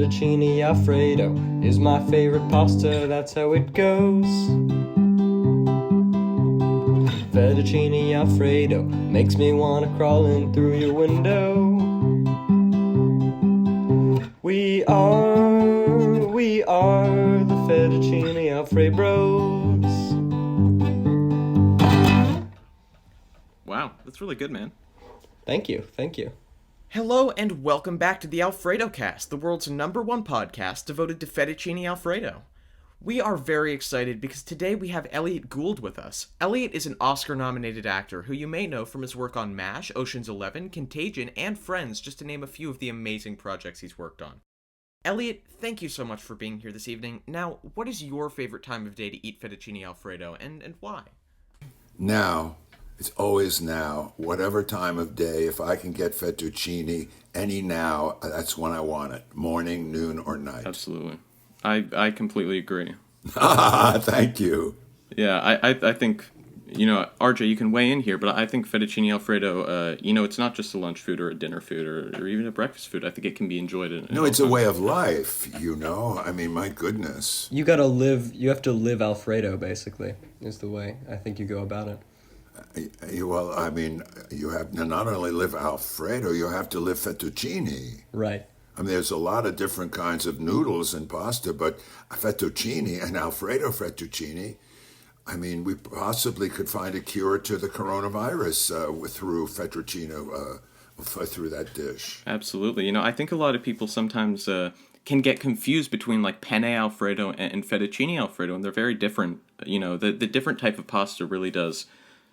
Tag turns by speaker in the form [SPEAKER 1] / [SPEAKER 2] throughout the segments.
[SPEAKER 1] Fettuccine Alfredo is my favorite pasta, that's how it goes. Fettuccine Alfredo makes me wanna crawl in through your window. We are the Fettuccine Alfredo Bros.
[SPEAKER 2] Wow, that's really good, man.
[SPEAKER 1] Thank you.
[SPEAKER 3] Hello and welcome back to the AlfredoCast, the world's #1 podcast devoted to Fettuccine Alfredo. We are very excited because today we have Elliott Gould with us. Elliott is an Oscar-nominated actor who you may know from his work on M.A.S.H, Ocean's 11, Contagion, and Friends, just to name a few of the amazing projects he's worked on. Elliott, thank you so much for being here this evening. Now, what is your favorite time of day to eat Fettuccine Alfredo, and why?
[SPEAKER 4] Now. It's always now. Whatever time of day, if I can get fettuccine any now, that's when I want it. Morning, noon, or night.
[SPEAKER 2] Absolutely. I completely agree.
[SPEAKER 4] Thank you.
[SPEAKER 2] Yeah, I think, RJ, you can weigh in here, but I think fettuccine Alfredo, it's not just a lunch food or a dinner food or even a breakfast food. I think it can be enjoyed in
[SPEAKER 4] No, it's a way of life, I mean, my goodness.
[SPEAKER 1] You have to live Alfredo, basically, is the way I think you go about it.
[SPEAKER 4] Well, I mean, you have to not only live Alfredo, you have to live fettuccine.
[SPEAKER 1] Right.
[SPEAKER 4] I mean, there's a lot of different kinds of noodles and pasta, but fettuccine and Alfredo fettuccine, I mean, we possibly could find a cure to the coronavirus through fettuccine, through that dish.
[SPEAKER 2] Absolutely. I think a lot of people sometimes can get confused between like penne Alfredo and fettuccine Alfredo, and they're very different. The different type of pasta really does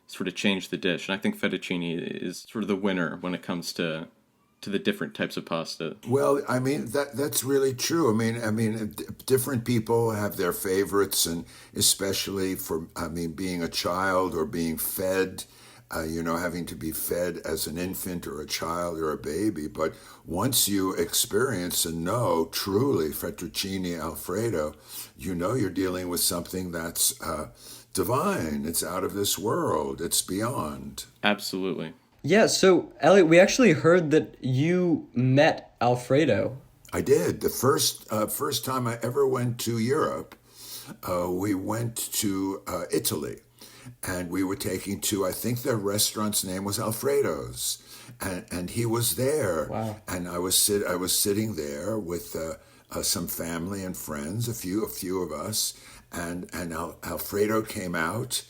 [SPEAKER 2] sort of change the dish, and I think fettuccine is sort of the winner when it comes to the different types of pasta.
[SPEAKER 4] Well, I mean that's really true. I mean, different people have their favorites, and especially for being a child or being fed, having to be fed as an infant or a child or a baby. But once you experience and know truly fettuccine Alfredo, you're dealing with something that's divine. It's out of this world. It's beyond.
[SPEAKER 2] Absolutely.
[SPEAKER 1] Yeah, so, Elliott, we actually heard that you met Alfredo.
[SPEAKER 4] I did. The first time I ever went to Europe, we went to Italy. And we were taking to, I think the restaurant's name was Alfredo's. And he was there.
[SPEAKER 1] Wow.
[SPEAKER 4] And I was sitting there with some family and friends, a few of us. And Alfredo came out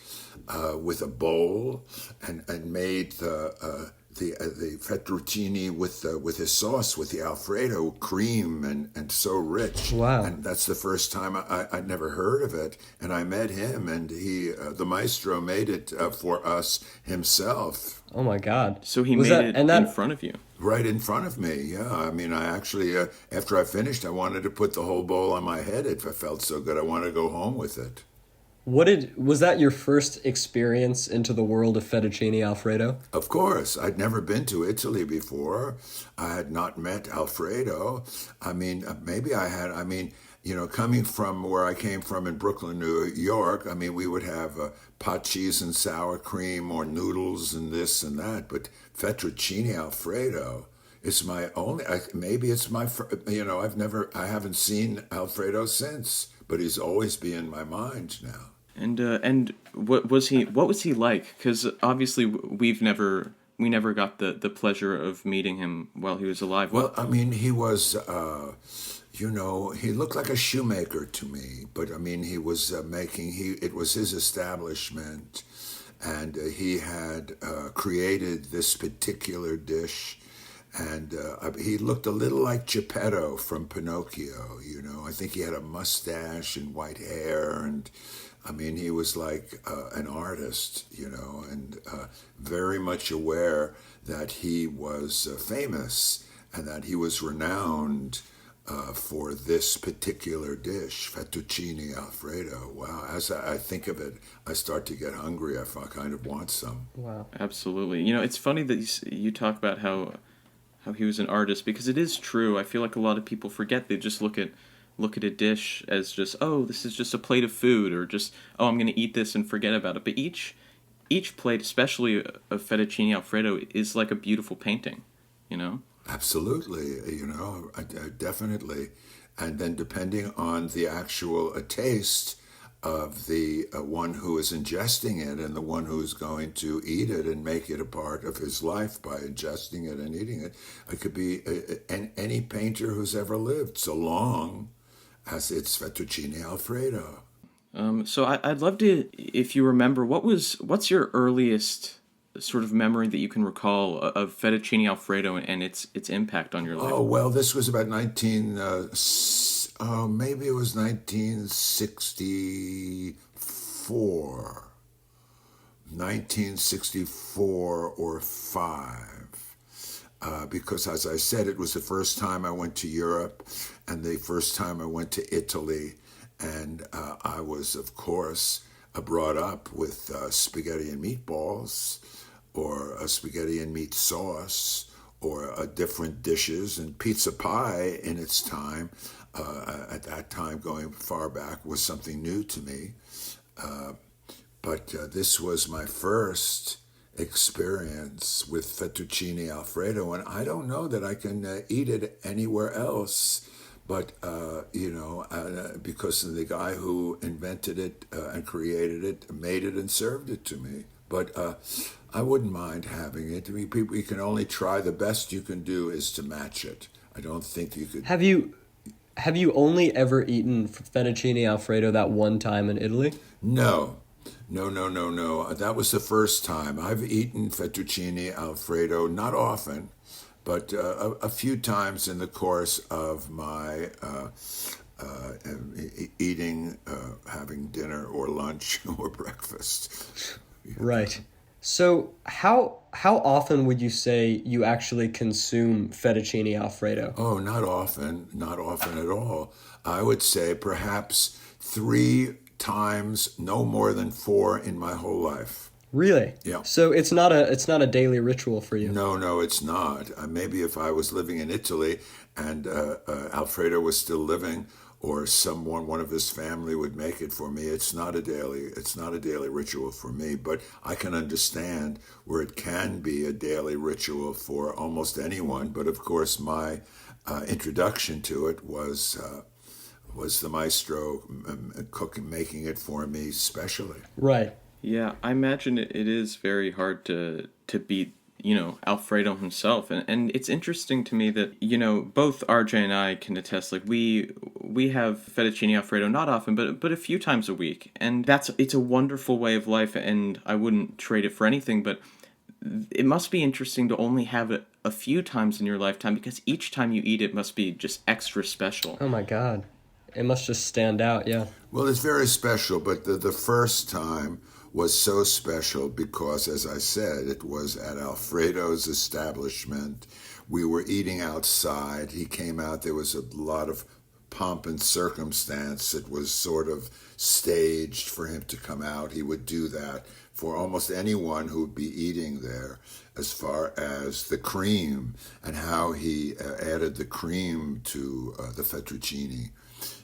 [SPEAKER 4] with a bowl and made the fettuccine with his sauce, with the Alfredo cream and so rich.
[SPEAKER 1] Wow.
[SPEAKER 4] And that's the first time I'd never heard of it. And I met him, and he, the maestro, made it for us himself.
[SPEAKER 1] Oh my God.
[SPEAKER 2] So he made it in front of you?
[SPEAKER 4] Right in front of me, yeah. I mean, I actually, after I finished, I wanted to put the whole bowl on my head. It felt so good. I wanted to go home with it.
[SPEAKER 1] Was that your first experience into the world of Fettuccine Alfredo?
[SPEAKER 4] Of course. I'd never been to Italy before. I had not met Alfredo. I mean, maybe I had. I mean, coming from where I came from in Brooklyn, New York, I mean, we would have pot cheese and sour cream or noodles and this and that. But Fettuccine Alfredo is my only, maybe it's my, I haven't seen Alfredo since, but he's always been in my mind now.
[SPEAKER 2] And what was he like? Because obviously we never got the pleasure of meeting him while he was alive.
[SPEAKER 4] Well, I mean, he was, he looked like a shoemaker to me, but I mean, he was it was his establishment, and he had created this particular dish, and he looked a little like Geppetto from Pinocchio, I think he had a mustache and white hair, and I mean, he was like an artist, and very much aware that he was famous and that he was renowned for this particular dish, Fettuccine Alfredo. Wow, as I think of it, I start to get hungry. I kind of want some.
[SPEAKER 1] Wow.
[SPEAKER 2] Absolutely. It's funny that you talk about how he was an artist, because it is true. I feel like a lot of people forget. They just look at a dish as just, oh, this is just a plate of food, or just, oh, I'm going to eat this and forget about it. But each plate, especially of fettuccine Alfredo, is like a beautiful painting. you know?
[SPEAKER 4] Absolutely, definitely. And then depending on the actual taste of the one who is ingesting it and the one who's going to eat it and make it a part of his life by ingesting it and eating it, it could be any painter who's ever lived, so long as it's Fettuccine Alfredo.
[SPEAKER 2] So I'd love to, if you remember, what's your earliest sort of memory that you can recall of Fettuccine Alfredo and its impact on your life?
[SPEAKER 4] Oh, well, this was about maybe it was 1964. 1964 or 5. Because, as I said, it was the first time I went to Europe and the first time I went to Italy. And I was, of course, brought up with spaghetti and meatballs or a spaghetti and meat sauce or different dishes. And pizza pie in its time, at that time going far back, was something new to me. But this was my first experience with Fettuccine Alfredo, and I don't know that I can eat it anywhere else. But, because the guy who invented it and created it made it and served it to me. But I wouldn't mind having it. I mean, people, you can only try. The best you can do is to match it. I don't think you could.
[SPEAKER 1] Have you only ever eaten fettuccine alfredo that one time in Italy?
[SPEAKER 4] No. That was the first time. I've eaten fettuccine alfredo, not often, but a few times in the course of my eating, having dinner or lunch or breakfast.
[SPEAKER 1] Right. So how often would you say you actually consume fettuccine alfredo?
[SPEAKER 4] Oh, not often at all. I would say perhaps 3 times, no more than 4 in my whole life.
[SPEAKER 1] Really?
[SPEAKER 4] Yeah.
[SPEAKER 1] So it's not a daily ritual for you.
[SPEAKER 4] No, it's not. Maybe if I was living in Italy and Alfredo was still living, or one of his family would make it for me, it's not a daily ritual for me. But I can understand where it can be a daily ritual for almost anyone. But of course, my introduction to it was the maestro cooking, making it for me specially.
[SPEAKER 1] Right.
[SPEAKER 2] Yeah, I imagine it is very hard to beat, Alfredo himself. And it's interesting to me that, both RJ and I can attest, like we have fettuccine Alfredo not often, but a few times a week. And it's a wonderful way of life, and I wouldn't trade it for anything, but it must be interesting to only have it a few times in your lifetime, because each time you eat it must be just extra special.
[SPEAKER 1] Oh my God. It must just stand out, yeah.
[SPEAKER 4] Well, it's very special, but the first time was so special because, as I said, it was at Alfredo's establishment. We were eating outside. He came out. There was a lot of pomp and circumstance. It was sort of staged for him to come out. He would do that for almost anyone who would be eating there, as far as the cream and how he added the cream to the fettuccine.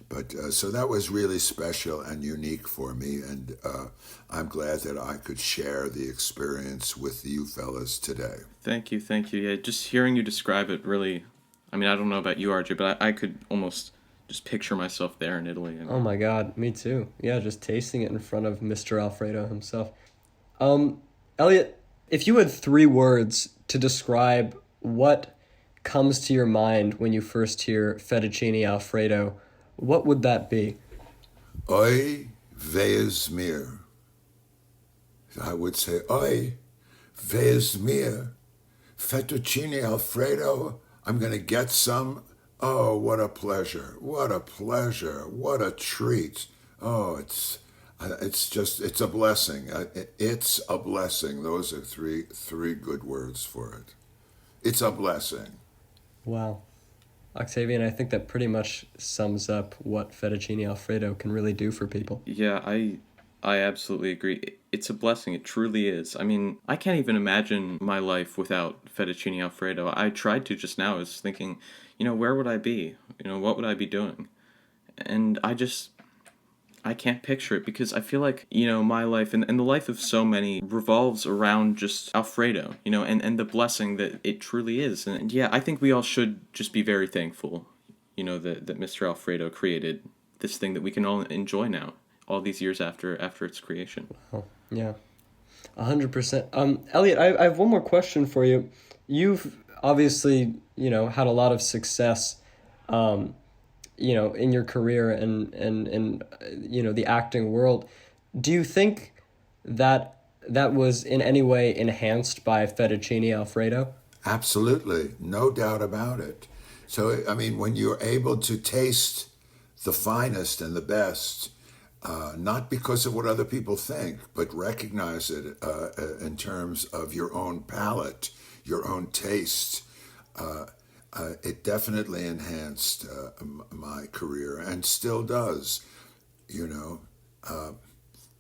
[SPEAKER 4] But so that was really special and unique for me, and I'm glad that I could share the experience with you fellas today.
[SPEAKER 2] Thank you. Yeah, just hearing you describe it really, I mean, I don't know about you, RJ, but I could almost just picture myself there in Italy.
[SPEAKER 1] Oh my God, me too. Yeah, just tasting it in front of Mr. Alfredo himself. Elliott, if you had 3 words to describe what comes to your mind when you first hear fettuccine Alfredo, what would that be?
[SPEAKER 4] Oi, vees mir. I would say, oi, vees mir. Fettuccine Alfredo, I'm going to get some. Oh, what a pleasure. What a pleasure. What a treat. Oh, it's a blessing. It's a blessing. Those are three good words for it. It's a blessing.
[SPEAKER 1] Wow. Octavian, I think that pretty much sums up what fettuccine Alfredo can really do for people.
[SPEAKER 2] Yeah, I absolutely agree. It's a blessing. It truly is. I mean, I can't even imagine my life without fettuccine Alfredo. I tried to just now. I was thinking, where would I be? What would I be doing? And I can't picture it because I feel like, my life and the life of so many revolves around just Alfredo, and the blessing that it truly is. And yeah, I think we all should just be very thankful, that Mr. Alfredo created this thing that we can all enjoy now, all these years after its creation.
[SPEAKER 1] Oh, yeah. 100%. Elliot, I have one more question for you. You've obviously, had a lot of success, in your career and the acting world. Do you think that was in any way enhanced by Fettuccine Alfredo?
[SPEAKER 4] Absolutely, no doubt about it. So, I mean, when you're able to taste the finest and the best, not because of what other people think, but recognize it in terms of your own palate, your own taste, it definitely enhanced my career and still does, you know.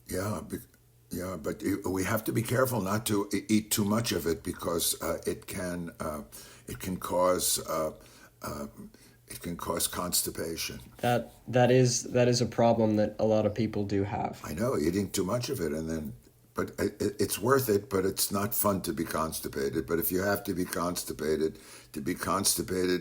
[SPEAKER 4] Yeah, but we have to be careful not to eat too much of it because it can cause constipation.
[SPEAKER 1] That is a problem that a lot of people do have.
[SPEAKER 4] I know, eating too much of it, but it's worth it. But it's not fun to be constipated. But if you have to be constipated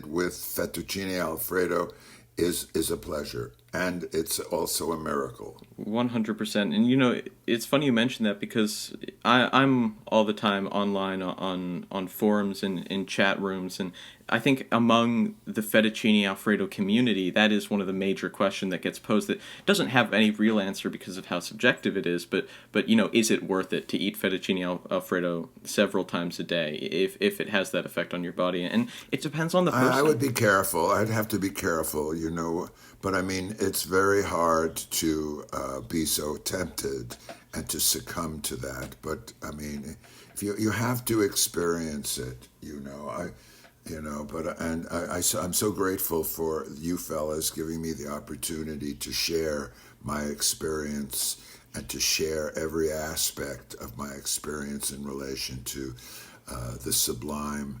[SPEAKER 4] with fettuccine alfredo is a pleasure, and it's also a miracle.
[SPEAKER 2] 100%. And it's funny you mention that because I'm all the time online on forums and in chat rooms, and I think among the Fettuccine Alfredo community, that is one of the major questions that gets posed that doesn't have any real answer because of how subjective it is, but is it worth it to eat Fettuccine Alfredo several times a day if it has that effect on your body? And it depends on the person.
[SPEAKER 4] I would be careful. I'd have to be careful, but I mean, it's very hard to be so tempted and to succumb to that. But I mean, if you have to experience it, I'm so grateful for you fellas giving me the opportunity to share my experience and to share every aspect of my experience in relation to the sublime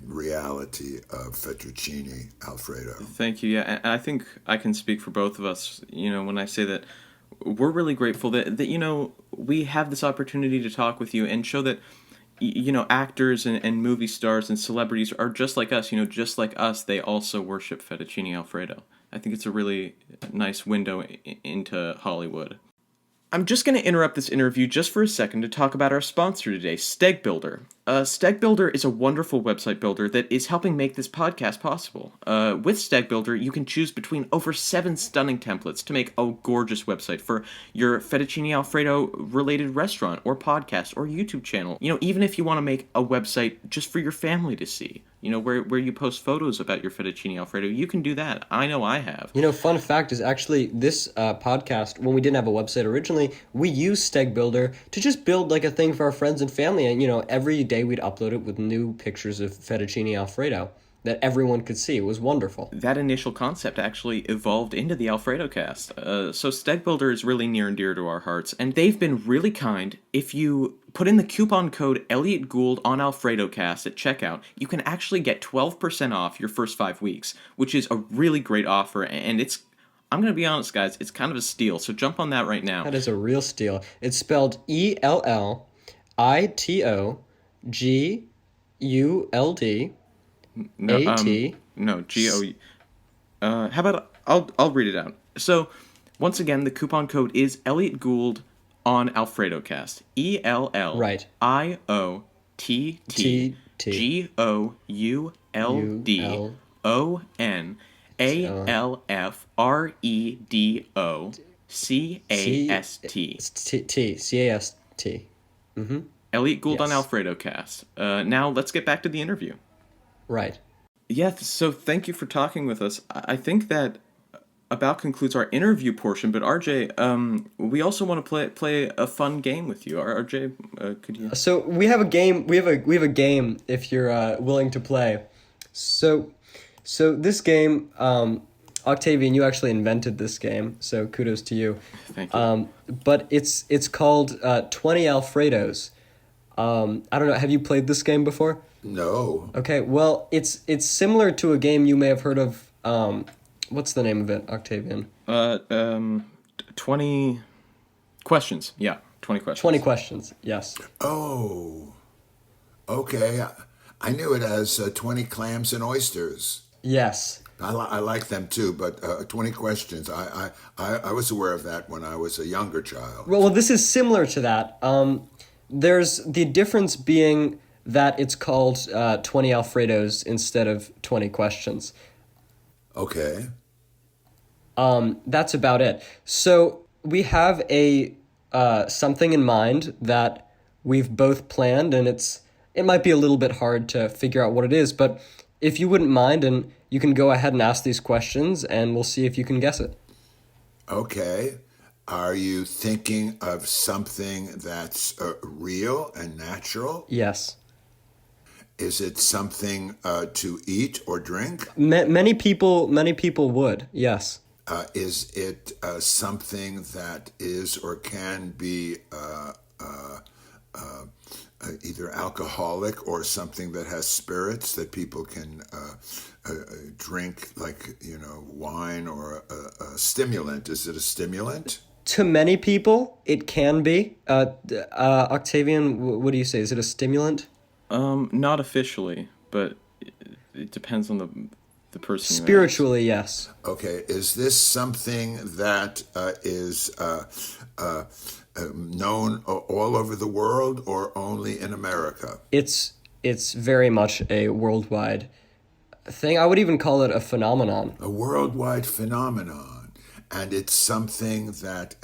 [SPEAKER 4] reality of Fettuccine Alfredo.
[SPEAKER 2] Thank you. Yeah, and I think I can speak for both of us, when I say that we're really grateful that we have this opportunity to talk with you and show that actors and movie stars and celebrities are just like us, just like us, they also worship Fettuccine Alfredo. I think it's a really nice window into Hollywood. I'm just going to interrupt this interview just for a second to talk about our sponsor today, Steg Builder. Steg Builder is a wonderful website builder that is helping make this podcast possible. With Steg Builder, you can choose between over 7 stunning templates to make a gorgeous website for your Fettuccine Alfredo related restaurant or podcast or YouTube channel. Even if you want to make a website just for your family to see, where you post photos about your Fettuccine Alfredo, you can do that. I know I have.
[SPEAKER 1] Fun fact is actually this podcast, when we didn't have a website originally, we used Steg Builder to just build like a thing for our friends and family. And, every day we'd upload it with new pictures of Fettuccine Alfredo that everyone could see. It was wonderful.
[SPEAKER 2] That initial concept actually evolved into the AlfredoCast. So Steg Builder is really near and dear to our hearts, and they've been really kind. If you put in the coupon code Elliott Gould on AlfredoCast at checkout, you can actually get 12% off your first 5 weeks, which is a really great offer, and I'm going to be honest, guys, it's kind of a steal, so jump on that right now.
[SPEAKER 1] That is a real steal. It's spelled ELLITOGULD.
[SPEAKER 2] No,
[SPEAKER 1] A-T.
[SPEAKER 2] No, G-O... how about... I'll read it out. So, once again, the coupon code is Elliott Gould on AlfredoCast.
[SPEAKER 1] ELLITTGOULD-ONALFREDOCAST. Mm-hmm.
[SPEAKER 2] Elliott Gould
[SPEAKER 1] Yes.
[SPEAKER 2] on AlfredoCast. Now, let's get back to the interview.
[SPEAKER 1] Right.
[SPEAKER 2] Yeah, so thank you for talking with us. I think that about concludes our interview portion, but RJ, we also want to play a fun game with you. RJ, could you?
[SPEAKER 1] So we have a game. We have a game if you're willing to play. So this game, Octavian, you actually invented this game. So kudos to you.
[SPEAKER 2] Thank you.
[SPEAKER 1] But it's called 20 Alfredos. I don't know. Have you played this game before?
[SPEAKER 4] No.
[SPEAKER 1] Okay. Well, it's similar to a game you may have heard of. What's the name of it, Octavian?
[SPEAKER 2] 20 20 questions. Yeah, 20 questions.
[SPEAKER 1] 20 questions, yes.
[SPEAKER 4] Oh, okay. I knew it as 20 clams and oysters.
[SPEAKER 1] Yes.
[SPEAKER 4] I like them too, but 20 questions. I was aware of that when I was a younger child.
[SPEAKER 1] Well, this is similar to that. There's the difference being that it's called 20 Alfredos instead of 20 questions.
[SPEAKER 4] Okay.
[SPEAKER 1] That's about it. So we have a something in mind that we've both planned, and it might be a little bit hard to figure out what it is, but if you wouldn't mind, and you can go ahead and ask these questions, and we'll see if you can guess it.
[SPEAKER 4] Okay. Are you thinking of something that's real and natural?
[SPEAKER 1] Yes.
[SPEAKER 4] Is it something to eat or drink?
[SPEAKER 1] Many people would. Yes.
[SPEAKER 4] Is it something that is or can be either alcoholic or something that has spirits that people can drink, like, wine or a stimulant? Is it a stimulant?
[SPEAKER 1] To many people, it can be. Octavian, what do you say? Is it a stimulant?
[SPEAKER 2] Not officially, but it depends on the person.
[SPEAKER 1] Spiritually, yes.
[SPEAKER 4] Okay. Is this something that is known all over the world or only in America?
[SPEAKER 1] It's very much a worldwide thing. I would even call it a phenomenon.
[SPEAKER 4] A worldwide phenomenon. And it's something that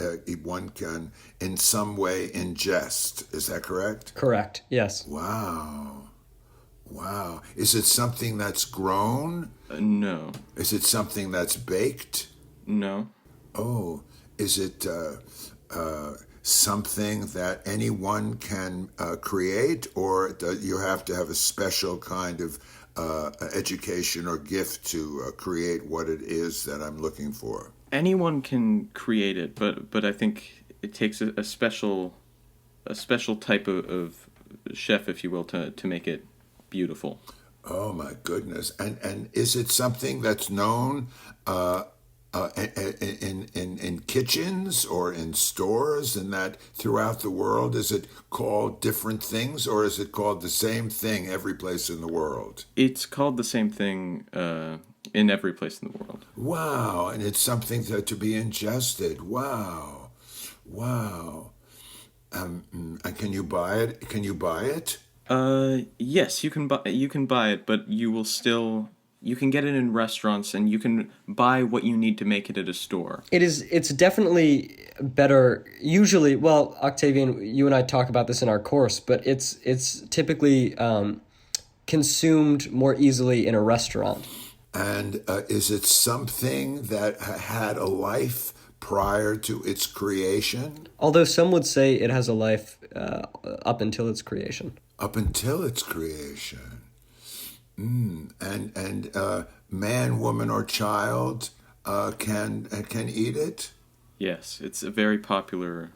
[SPEAKER 4] one can in some way ingest. Is that correct?
[SPEAKER 1] Correct, yes.
[SPEAKER 4] Wow. Is it something that's grown?
[SPEAKER 2] No.
[SPEAKER 4] Is it something that's baked?
[SPEAKER 2] No.
[SPEAKER 4] Oh, is it something that anyone can create, or do you have to have a special kind of education or gift to create what it is that I'm looking for?
[SPEAKER 2] Anyone can create it, but I think it takes a special type of chef, if you will, to make it beautiful.
[SPEAKER 4] Oh my goodness! And is it something that's known in kitchens or in stores and that throughout the world? Is it called different things, or is it called the same thing every place in the world?
[SPEAKER 2] It's called the same thing in every place in the world.
[SPEAKER 4] Wow, and it's something to be ingested. Wow. And can you buy it?
[SPEAKER 2] Yes, you can buy it, but you can get it in restaurants, and you can buy what you need to make it at a store.
[SPEAKER 1] It's definitely better usually. Well, Octavian, you and I talk about this in our course, but it's typically consumed more easily in a restaurant.
[SPEAKER 4] And is it something that had a life prior to its creation?
[SPEAKER 1] Although some would say it has a life up until its creation.
[SPEAKER 4] Up until its creation. And man, woman, or child can eat it?
[SPEAKER 2] Yes, it's a very popular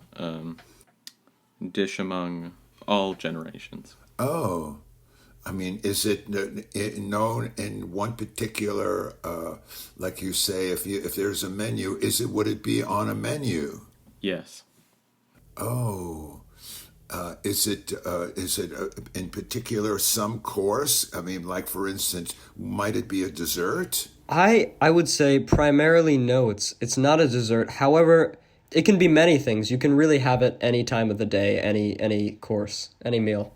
[SPEAKER 2] dish among all generations.
[SPEAKER 4] Oh. I mean, is it known in one particular, like you say, if there's a menu, would it be on a menu?
[SPEAKER 2] Yes.
[SPEAKER 4] Oh, is it in particular some course? I mean, like for instance, might it be a dessert?
[SPEAKER 1] I would say primarily no. It's not a dessert. However, it can be many things. You can really have it any time of the day, any course, any meal.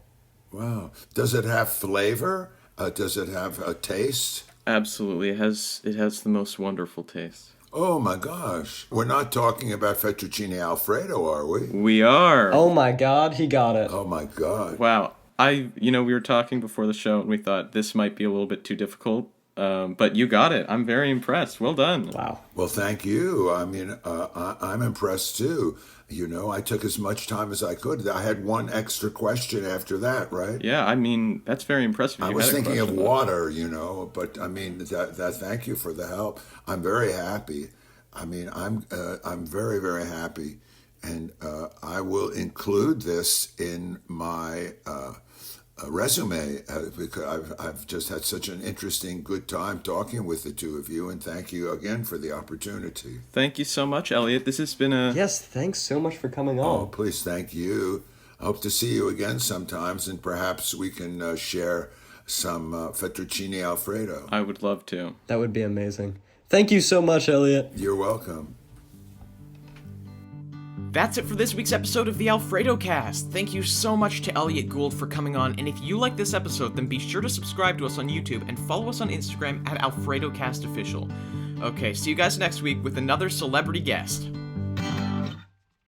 [SPEAKER 4] Wow. Does it have flavor? Does it have a taste?
[SPEAKER 2] Absolutely. It has the most wonderful taste.
[SPEAKER 4] Oh my gosh. We're not talking about Fettuccine Alfredo, are we?
[SPEAKER 2] We are.
[SPEAKER 1] Oh my God, he got it.
[SPEAKER 4] Oh my God.
[SPEAKER 2] Wow. We were talking before the show, and we thought this might be a little bit too difficult. But you got it. I'm very impressed. Well done.
[SPEAKER 1] Wow.
[SPEAKER 4] Well, thank you. I mean, I'm impressed too. I took as much time as I could. I had one extra question after that, right?
[SPEAKER 2] Yeah, I mean, that's very impressive.
[SPEAKER 4] I was thinking of water, but I mean, that. Thank you for the help. I'm very happy. I mean, I'm very, very happy, and I will include this in my resume, because I've just had such an interesting, good time talking with the two of you, and thank you again for the opportunity.
[SPEAKER 2] Thank you so much, Elliott. This has been a...
[SPEAKER 1] Yes, thanks so much for coming on.
[SPEAKER 4] Oh, please, thank you. I hope to see you again sometimes, and perhaps we can share some Fettuccine Alfredo.
[SPEAKER 2] I would love to.
[SPEAKER 1] That would be amazing. Thank you so much, Elliott.
[SPEAKER 4] You're welcome.
[SPEAKER 3] That's it for this week's episode of the AlfredoCast. Thank you so much to Elliott Gould for coming on, and if you like this episode, then be sure to subscribe to us on YouTube and follow us on Instagram at AlfredoCastOfficial. Okay, see you guys next week with another celebrity guest.